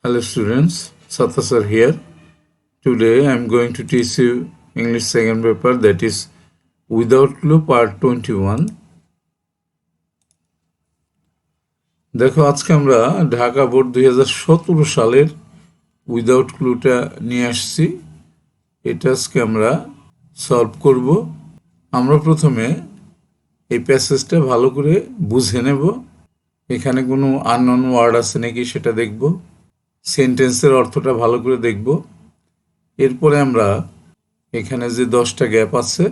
Hello students, Satta sir here. Today I am going to teach you English second paper, that is without clue part 21. দেখো আজকে আমরা Dhaka board 2017 সালের without ক্লুটা নিয়ে আসছি। এটা আজকে আমরা সলভ করব। আমরা প্রথমে এই প্যাসেজটা ভালো করে বুঝে নেব, এখানে কোনো আননোন ওয়ার্ড আছে নাকি সেটা দেখব, সেন্টেন্সের অর্থটা ভালো করে দেখব। এরপরে আমরা এখানে যে 10টা গ্যাপ আছে,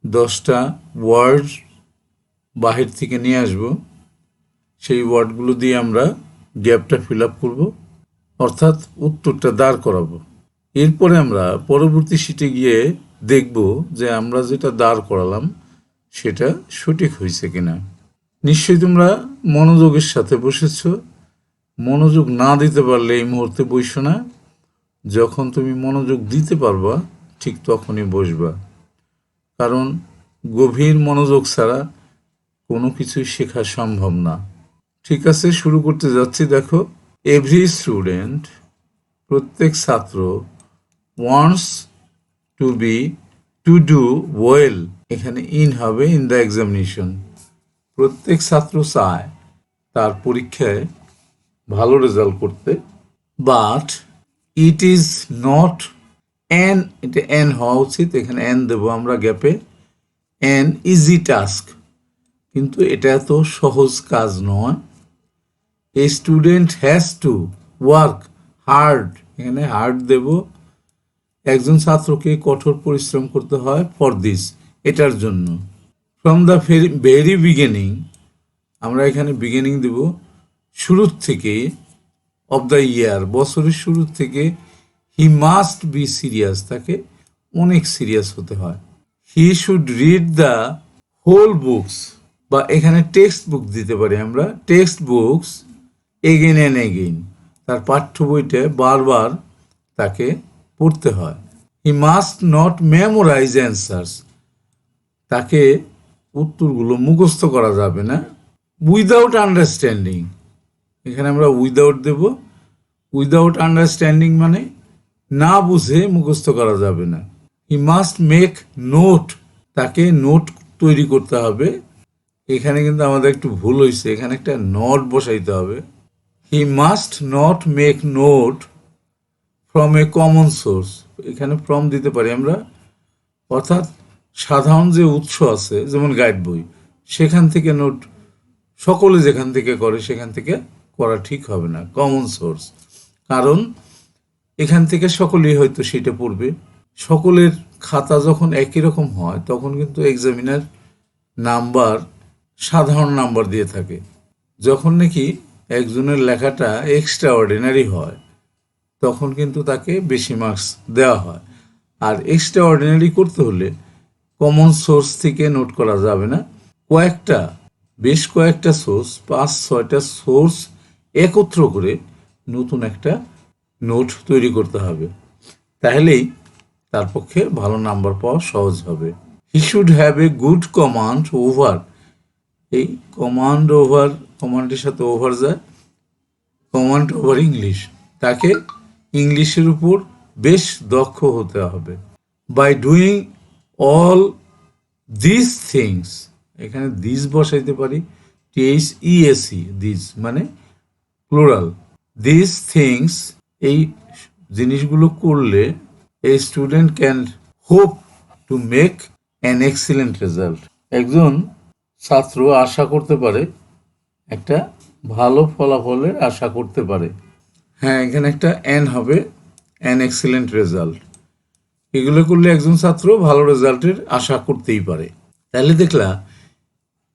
10টা ওয়ার্ড বাহির থেকে নিয়ে আসব, সেই ওয়ার্ডগুলো দিয়ে আমরা গ্যাপটা ফিল আপ করবো, অর্থাৎ উত্তরটা দাঁড় করাবো। এরপরে আমরা পরবর্তী শিটে গিয়ে দেখব যে আমরা যেটা দাঁড় করালাম সেটা সঠিক হয়েছে কিনা। নিশ্চয়ই তোমরা মনোযোগের সাথে বসেছ। মনোযোগ না দিতে পারলে এই মুহূর্তে বসো না, যখন তুমি মনোযোগ দিতে পারবা ঠিক তখনই বসবা, কারণ গভীর মনোযোগ ছাড়া কোনো কিছুই শেখা সম্ভব না। ঠিক আছে, শুরু করতে যাচ্ছি। দেখো, এভরি স্টুডেন্ট, প্রত্যেক ছাত্র, ওয়ান্টস টু ডু ওয়েল, এখানে ইন হবে, ইন দ্য এক্সামিনেশন। প্রত্যেক ছাত্র চায় তার পরীক্ষায় ভালো রেজাল্ট করতে, but it is not an, এটা অ্যান হওয়া উচিত, এখানে অ্যান দেবো আমরা গ্যাপে, অ্যান ইজি টাস্ক, কিন্তু এটা এত সহজ কাজ নয়। A student has to work hard, এখানে হার্ড দেব, একজন ছাত্রকে কঠোর পরিশ্রম করতে হয় ফর দিস, এটার জন্য। ফ্রম দ্য ভেরি বিগিনিং, আমরা এখানে বিগিনিং দেব, শুরুর থেকে, অফ দ্য ইয়ার, বছরের শুরুর থেকে, হি মাস্ট বি সিরিয়াস, তাকে অনেক সিরিয়াস হতে হয়। He should read the whole books, বা এখানে টেক্সট বুক দিতে পারি আমরা, text books again and again, তার পাঠ্য বইটা বারবার তাকে পড়তে হয়। He must not memorise answers, তাকে উত্তরগুলো মুখস্থ করা যাবে না। উইদাউট আন্ডারস্ট্যান্ডিং, এখানে আমরা উইদাউট দেব, উইদাউট আন্ডারস্ট্যান্ডিং মানে না বুঝে মুখস্থ করা যাবে না। হি মাস্ট মেক নোট, তাকে নোট তৈরি করতে হবে। এখানে কিন্তু আমাদের একটু ভুল হয়েছে, এখানে একটা নট বসাইতে হবে। He must not make note from a common source, এখানে ফ্রম দিতে পারি আমরা, অর্থাৎ সাধারণ যে উৎস আছে যেমন গাইড বই, সেখান থেকে নোট সকলে যেখান থেকে করে সেখান থেকে করা ঠিক হবে না, কমন সোর্স, কারণ এখান থেকে সকলেই হয়তো সেটা পড়বে। সকলের খাতা যখন একই রকম হয় তখন কিন্তু এক্সামিনার নাম্বার সাধারণ নাম্বার দিয়ে থাকে। যখন নাকি একজনের লেখাটা এক্সট্রা অর্ডিনারি হয় তখন কিন্তু তাকে বেশি মার্কস দেওয়া হয়। আর এক্সট্রা অর্ডিনারি করতে হলে কমন সোর্স থেকে নোট করা যাবে না, বেশ কয়েকটা সোর্স, 5-6টা সোর্স একত্র করে নতুন একটা নোট তৈরি করতে হবে, তাহলেই তার পক্ষে ভালো নাম্বার পাওয়া সহজ হবে। He should have a good command over, এই কমান্ড ওভার, কমান্ডের সাথে ওভার যায়, কমান্ড ওভার ইংলিশ, তাকে ইংলিশের উপর বেশ দক্ষ হতে হবে। By doing all this things, এখানে দিস বসাইতে পারি, THESE, দিস মানে প্লুরাল, দিস থিংস, এই জিনিসগুলো করলে a student can hope to make an excellent result, একজন ছাত্র আশা করতে পারে, একটা ভালো ফলাফলের আশা করতে পারে। হ্যাঁ, এখানে একটা অ্যান হবে, অ্যান এক্সিলেন্ট রেজাল্ট, এগুলো করলে একজন ছাত্র ভালো রেজাল্টের আশা করতেই পারে। তাহলে দেখলা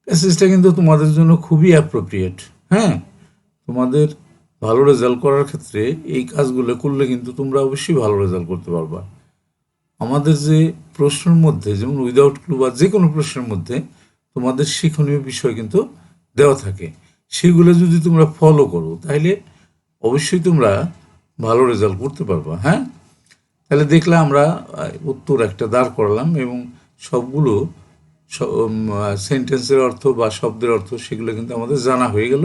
প্যাসেজটা কিন্তু তোমাদের জন্য খুবই অ্যাপ্রোপ্রিয়েট। হ্যাঁ, তোমাদের ভালো রেজাল্ট করার ক্ষেত্রে এই কাজগুলো করলে কিন্তু তোমরা অবশ্যই ভালো রেজাল্ট করতে পারবা। আমাদের যে প্রশ্নের মধ্যে, যেমন উইদাউট ক্লু বা যে কোনো প্রশ্নের মধ্যে তোমাদের শিক্ষণীয় বিষয় কিন্তু দেওয়া থাকে, সেগুলো যদি তোমরা ফলো করো তাহলে অবশ্যই তোমরা ভালো রেজাল্ট করতে পারবা। হ্যাঁ, তাহলে দেখলে আমরা উত্তর একটা দাঁড় করালাম এবং সবগুলো সেন্টেন্সের অর্থ বা শব্দের অর্থ সেগুলো কিন্তু আমাদের জানা হয়ে গেল।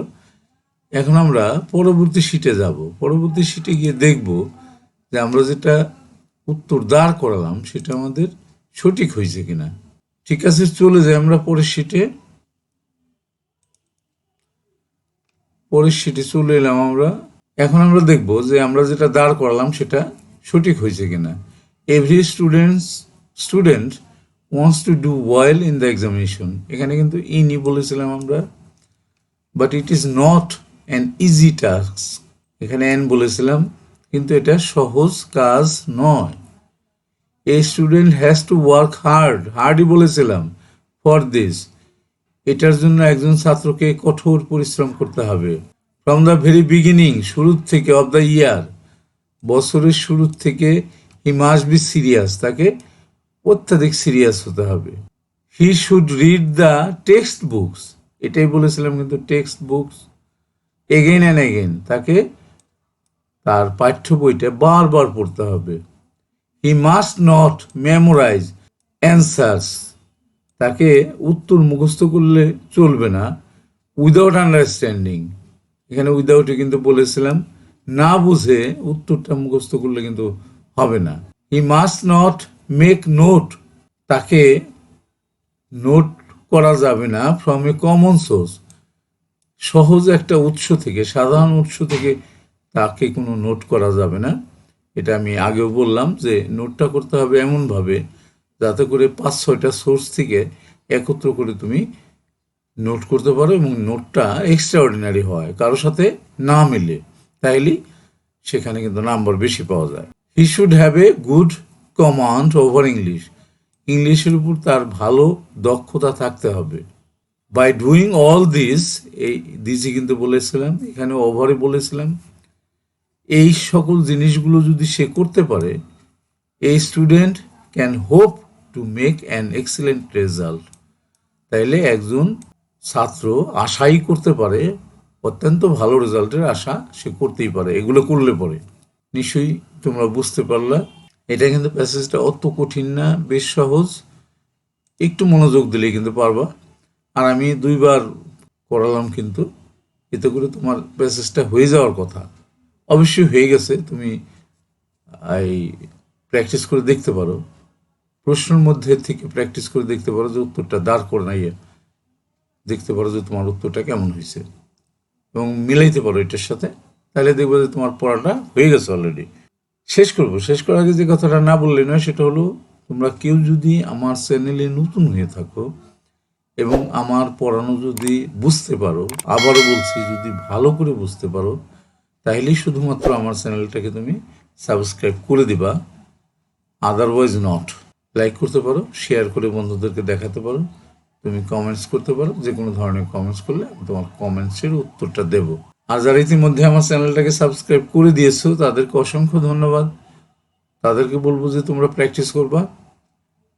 এখন আমরা পরবর্তী শিটে যাব। পরবর্তী শিটে গিয়ে দেখব যে আমরা যেটা উত্তর দাঁড় করালাম সেটা আমাদের সঠিক হয়েছে কিনা। ঠিক আছে, চলে যাই আমরা পরের শিটে। পরের শিটে চলে এলাম আমরা। এখন আমরা দেখব যে আমরা যেটা দাঁড় করালাম সেটা সঠিক হয়েছে কিনা। Every student wants to do well in the examination, এখানে কিন্তু ইনই বলেছিলাম আমরা, but it is not an easy task, এখানে এন বলেছিলাম, কিন্তু এটা সহজ কাজ নয়। A student has to work হার্ডই বলেছিলাম ফর দিস, এটার জন্য একজন ছাত্রকে কঠোর পরিশ্রম করতে হবে। ফ্রম দ্য ভেরি বিগিনিং, শুরুর থেকে, অফ দ্য ইয়ার, বছরের শুরুর থেকে, হি মাস্ট বি সিরিয়াস, তাকে অত্যাধিক সিরিয়াস হতে হবে। He should read the text books, এটাই বলেছিলাম কিন্তু text books, again and again, তাকে তার পাঠ্য বইটা বারবার পড়তে হবে। He must not memorise answers, তাকে উত্তর মুখস্থ করলে চলবে না। উইদাউট আন্ডারস্ট্যান্ডিং, এখানে উইদাউটে কিন্তু বলেছিলাম, না বুঝে উত্তরটা মুখস্থ করলে কিন্তু হবে না। হি মাস্ট নট মেক নোট, তাকে নোট করা যাবে না ফ্রম এ কমন সোর্স, সহজ একটা উৎস থেকে, সাধারণ উৎস থেকে তাকে কোনো নোট করা যাবে না। এটা আমি আগেও বললাম যে নোটটা করতে হবে এমনভাবে যাতে করে 5-6টা সোর্স থেকে একত্র করে তুমি নোট করতে পারো এবং নোটটা এক্সট্রা অর্ডিনারি হয়, কারোর সাথে না মিলে, তাইলেই সেখানে কিন্তু নাম্বার বেশি পাওয়া যায়। He should have a good command over English, ইংলিশের উপর তার ভালো দক্ষতা থাকতে হবে। বাই ডুইং অল দিস, এই দিসই কিন্তু বলেছিলাম, এখানে ওভারে বলেছিলাম, এই সকল জিনিসগুলো যদি সে করতে পারে, এই student can hope to make an excellent result, তাইলে একজন ছাত্র আশাই করতে পারে, অত্যন্ত ভালো রেজাল্টের আশা সে করতেই পারে এগুলো করলে পরে। নিশ্চয়ই তোমরা বুঝতে পারলা। এটা কিন্তু প্যাসেজটা অত কঠিন না, বেশ সহজ, একটু মনোযোগ দিলেই কিন্তু পারবা। আর আমি 2বার করালাম কিন্তু, এতে করে তোমার প্যাসেজটা হয়ে যাওয়ার কথা, অবশ্যই হয়ে গেছে। তুমি এই প্র্যাকটিস করে দেখতে পারো, প্রশ্নের মধ্যে থেকে প্র্যাকটিস করে দেখতে পারো যে উত্তরটা দাঁড় করে নাইয়ে দেখতে পারো যে তোমার উত্তরটা কেমন হয়েছে এবং মিলাইতে পারো এটার সাথে, তাহলে দেখবে যে তোমার পড়াটা হয়ে গেছে অলরেডি। শেষ করার আগে যে কথাটা না বললে নয়, সেটা হলো, তোমরা কেউ যদি আমার চ্যানেলে নতুন হয়ে থাকো এবং আমার পড়ানো যদি বুঝতে পারো, আবারও বলছি যদি ভালো করে বুঝতে পারো, তাহলেই শুধুমাত্র আমার চ্যানেলটাকে তুমি সাবস্ক্রাইব করে দিবা, আদারওয়াইজ নট। লাইক করতে পারো, শেয়ার করে বন্ধুদেরকে দেখাতে পারো, তুমি কমেন্টস করতে পারো, যে কোনো ধরনের কমেন্টস করলে আমি তোমার কমেন্টসের উত্তরটা দেব। আর যারা ইতিমধ্যে আমার চ্যানেলটাকে সাবস্ক্রাইব করে দিয়েছো তাদেরকে অসংখ্য ধন্যবাদ। তাদেরকে বলবো যে তোমরা প্র্যাকটিস করবা,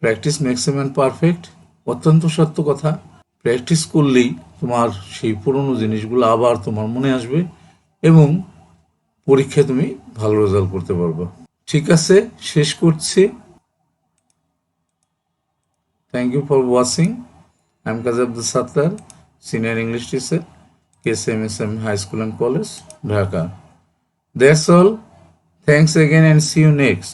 practice makes a man perfect, অত্যন্ত সত্য কথা। প্র্যাকটিস করলেই তোমার সেই পুরনো জিনিসগুলো আবার তোমার মনে আসবে এবং পরীক্ষায় তুমি ভালো রেজাল্ট করতে পারবা। ঠিক আছে, শেষ করছি। Thank you for watching. I am Kazi Abdul Sattar, senior English teacher, KCMSM High School and College, Dhaka. That's all. Thanks again and see you next.